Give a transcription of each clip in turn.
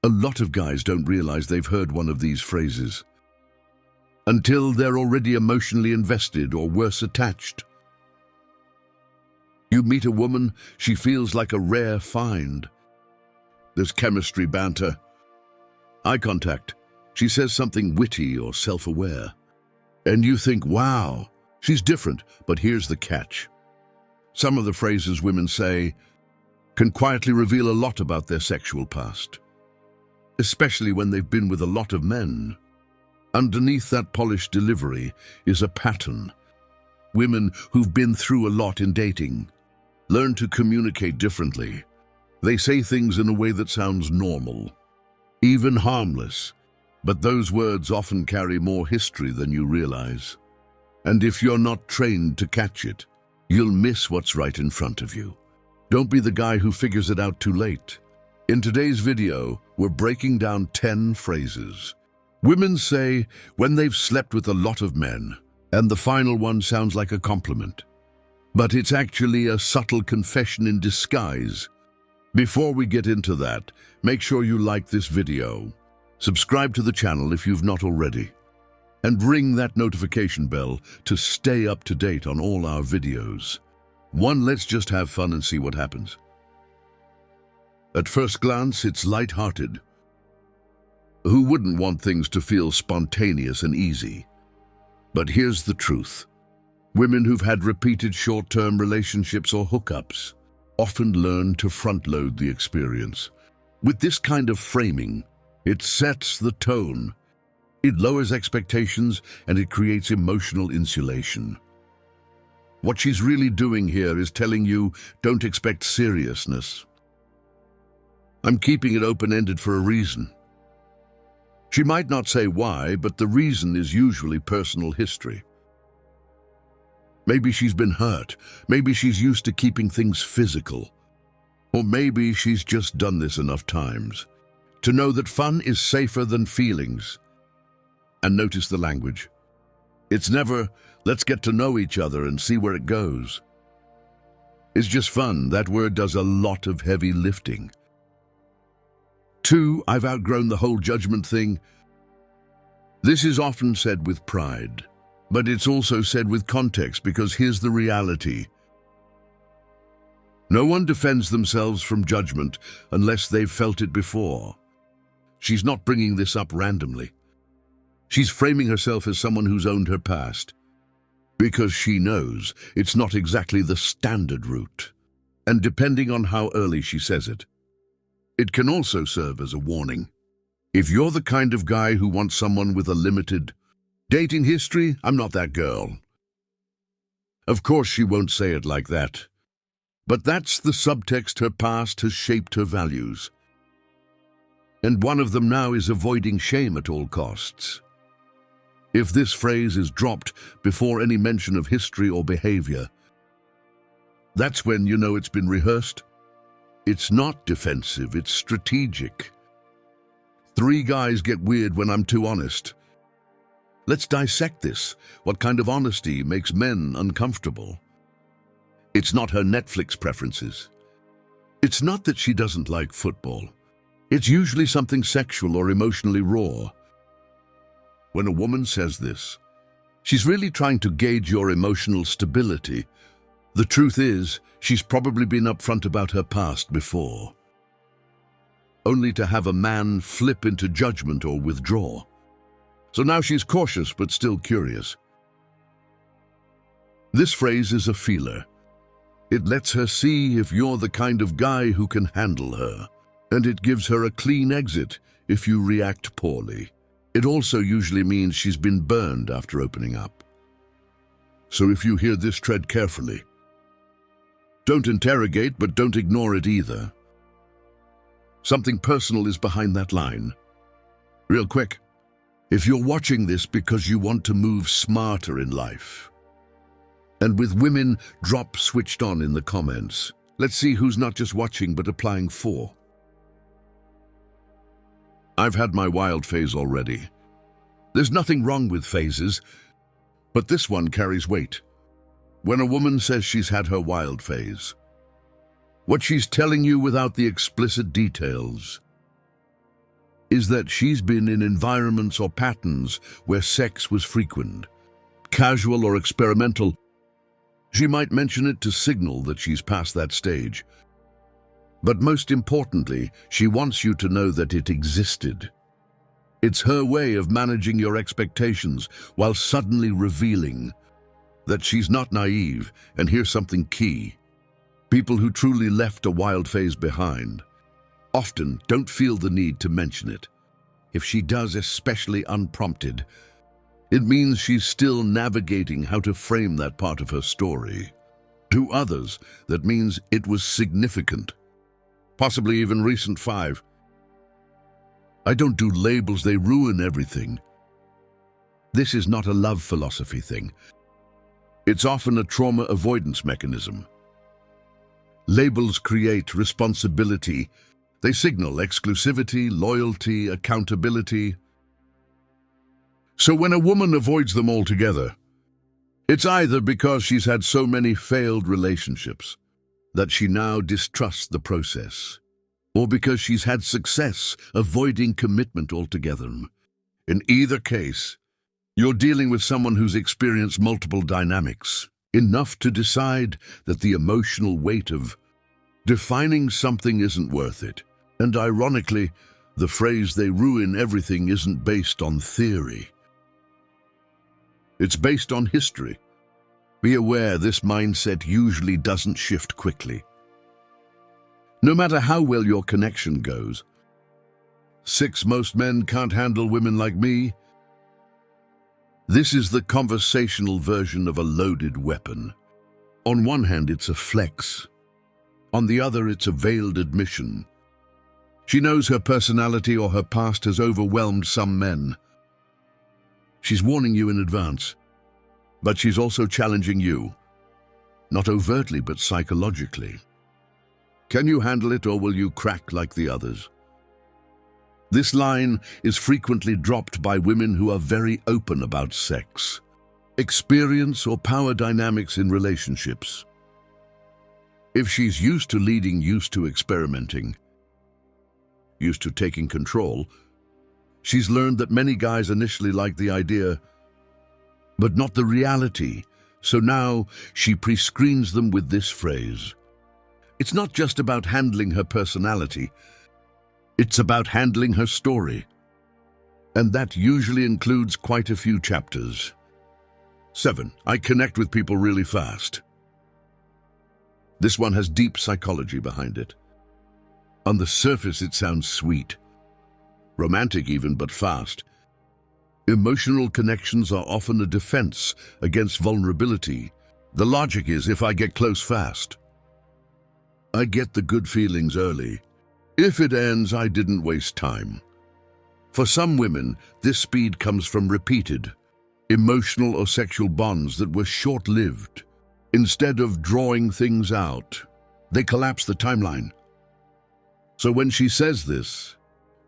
A lot of guys don't realize they've heard one of these phrases until they're already emotionally invested or worse, attached. You meet a woman, she feels like a rare find. There's chemistry, banter, eye contact. She says something witty or self-aware. And you think, wow, she's different, but here's the catch. Some of the phrases women say can quietly reveal a lot about their sexual past, especially when they've been with a lot of men. Underneath that polished delivery is a pattern. Women who've been through a lot in dating learn to communicate differently. They say things in a way that sounds normal, even harmless, but those words often carry more history than you realize. And if you're not trained to catch it, you'll miss what's right in front of you. Don't be the guy who figures it out too late. In today's video, we're breaking down 10 phrases women say when they've slept with a lot of men, and the final one sounds like a compliment. But it's actually a subtle confession in disguise. Before we get into that, make sure you like this video, subscribe to the channel if you've not already, and ring that notification bell to stay up to date on all our videos. Let's just have fun and see what happens. At first glance, it's light-hearted. Who wouldn't want things to feel spontaneous and easy? But here's the truth. Women who've had repeated short-term relationships or hookups often learn to front-load the experience. With this kind of framing, it sets the tone. It lowers expectations and it creates emotional insulation. What she's really doing here is telling you, don't expect seriousness. I'm keeping it open-ended for a reason. She might not say why, but the reason is usually personal history. Maybe she's been hurt. Maybe she's used to keeping things physical. Or maybe she's just done this enough times to know that fun is safer than feelings. And notice the language. It's never, let's get to know each other and see where it goes. It's just fun. That word does a lot of heavy lifting. 2, I've outgrown the whole judgment thing. This is often said with pride, but it's also said with context, because here's the reality. No one defends themselves from judgment unless they've felt it before. She's not bringing this up randomly. She's framing herself as someone who's owned her past, because she knows it's not exactly the standard route. And depending on how early she says it, it can also serve as a warning. If you're the kind of guy who wants someone with a limited dating history, I'm not that girl. Of course she won't say it like that. But that's the subtext. Her past has shaped her values. And one of them now is avoiding shame at all costs. If this phrase is dropped before any mention of history or behavior, that's when you know it's been rehearsed. It's not defensive, it's strategic. 3 guys get weird when I'm too honest. Let's dissect this. What kind of honesty makes men uncomfortable? It's not her Netflix preferences. It's not that she doesn't like football. It's usually something sexual or emotionally raw. When a woman says this, she's really trying to gauge your emotional stability. The truth is, she's probably been upfront about her past before, only to have a man flip into judgment or withdraw. So now she's cautious but still curious. This phrase is a feeler. It lets her see if you're the kind of guy who can handle her, and it gives her a clean exit if you react poorly. It also usually means she's been burned after opening up. So if you hear this, tread carefully. Don't interrogate, but don't ignore it either. Something personal is behind that line. Real quick, if you're watching this because you want to move smarter in life, and with women, drop switched on in the comments. Let's see who's not just watching but applying for. I've had my wild phase already. There's nothing wrong with phases, but this one carries weight. When a woman says she's had her wild phase, what she's telling you without the explicit details is that she's been in environments or patterns where sex was frequent, casual or experimental. She might mention it to signal that she's past that stage. But most importantly, she wants you to know that it existed. It's her way of managing your expectations while suddenly revealing that she's not naive. And here's something key. People who truly left a wild phase behind often don't feel the need to mention it. If she does, especially unprompted, it means she's still navigating how to frame that part of her story. To others, that means it was significant, possibly even recent. 5. I don't do labels, they ruin everything. This is not a love philosophy thing. It's often a trauma avoidance mechanism. Labels create responsibility. They signal exclusivity, loyalty, accountability. So when a woman avoids them altogether, it's either because she's had so many failed relationships that she now distrusts the process, or because she's had success avoiding commitment altogether. In either case, you're dealing with someone who's experienced multiple dynamics, enough to decide that the emotional weight of defining something isn't worth it. And ironically, the phrase "they ruin everything" isn't based on theory. It's based on history. Be aware this mindset usually doesn't shift quickly. No matter how well your connection goes. 6. Most men can't handle women like me. This is the conversational version of a loaded weapon. On one hand, it's a flex. On the other, it's a veiled admission. She knows her personality or her past has overwhelmed some men. She's warning you in advance, but she's also challenging you. Not overtly, but psychologically. Can you handle it, or will you crack like the others? This line is frequently dropped by women who are very open about sex, experience, or power dynamics in relationships. If she's used to leading, used to experimenting, used to taking control, she's learned that many guys initially like the idea, but not the reality. So now she pre-screens them with this phrase. It's not just about handling her personality, it's about handling her story. And that usually includes quite a few chapters. 7. I connect with people really fast. This one has deep psychology behind it. On the surface, it sounds sweet, romantic even, but fast. Emotional connections are often a defense against vulnerability. The logic is, if I get close fast, I get the good feelings early. If it ends, I didn't waste time. For some women, this speed comes from repeated emotional or sexual bonds that were short-lived. Instead of drawing things out, they collapse the timeline. So when she says this,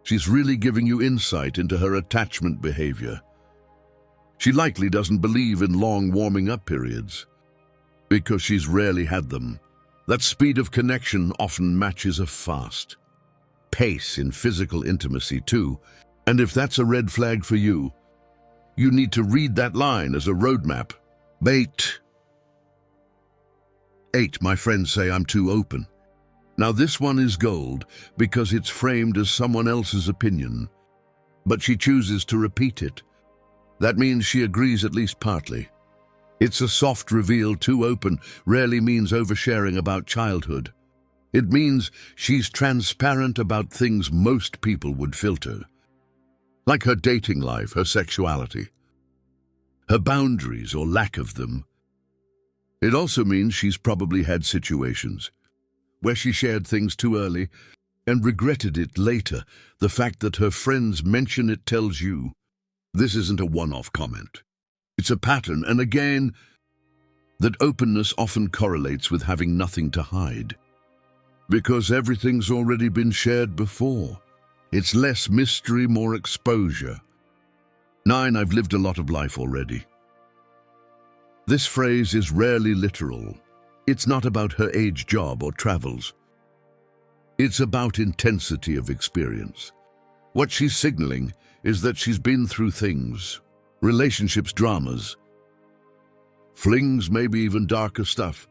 she's really giving you insight into her attachment behavior. She likely doesn't believe in long warming-up periods, because she's rarely had them. That speed of connection often matches a fast pace in physical intimacy too, and if that's a red flag for you, you need to read that line as a roadmap. Bait. 8. My friends say I'm too open. Now this one is gold because it's framed as someone else's opinion, but she chooses to repeat it. That means she agrees at least partly. It's a soft reveal. Too open rarely means oversharing about childhood. It means she's transparent about things most people would filter, like her dating life, her sexuality, her boundaries or lack of them. It also means she's probably had situations where she shared things too early and regretted it later. The fact that her friends mention it tells you this isn't a one-off comment. It's a pattern, and again, that openness often correlates with having nothing to hide. Because everything's already been shared before. It's less mystery, more exposure. 9. I've lived a lot of life already. This phrase is rarely literal. It's not about her age, job, or travels. It's about intensity of experience. What she's signaling is that she's been through things, relationships, dramas, flings, maybe even darker stuff.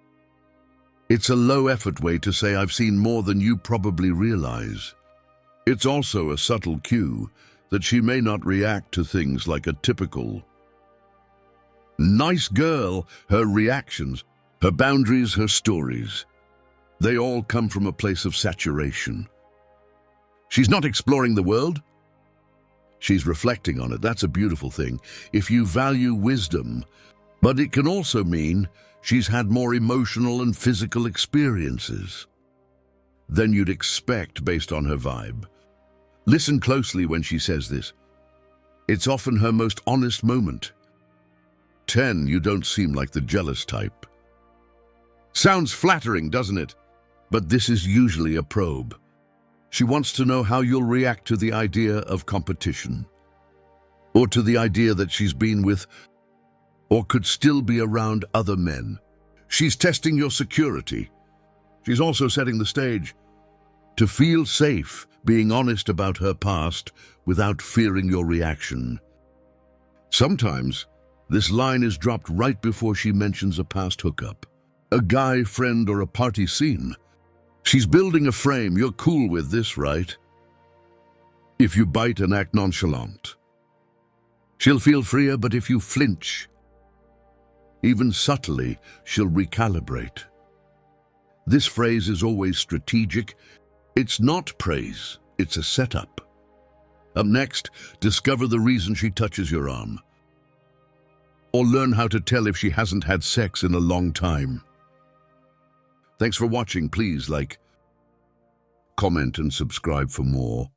It's a low-effort way to say I've seen more than you probably realize. It's also a subtle cue that she may not react to things like a typical nice girl. Her reactions, her boundaries, her stories, they all come from a place of saturation. She's not exploring the world. She's reflecting on it. That's a beautiful thing if you value wisdom, but it can also mean she's had more emotional and physical experiences than you'd expect based on her vibe. Listen closely when she says this. It's often her most honest moment. 10, you don't seem like the jealous type. Sounds flattering, doesn't it? But this is usually a probe. She wants to know how you'll react to the idea of competition, or to the idea that she's been with or could still be around other men. She's testing your security. She's also setting the stage to feel safe, being honest about her past without fearing your reaction. Sometimes this line is dropped right before she mentions a past hookup, a guy friend, or a party scene. She's building a frame. You're cool with this, right? If you bite and act nonchalant, she'll feel freer, but if you flinch, even subtly, she'll recalibrate. This phrase is always strategic. It's not praise, it's a setup. Up next, discover the reason she touches your arm, or learn how to tell if she hasn't had sex in a long time. Thanks for watching. Please like, comment, and subscribe for more.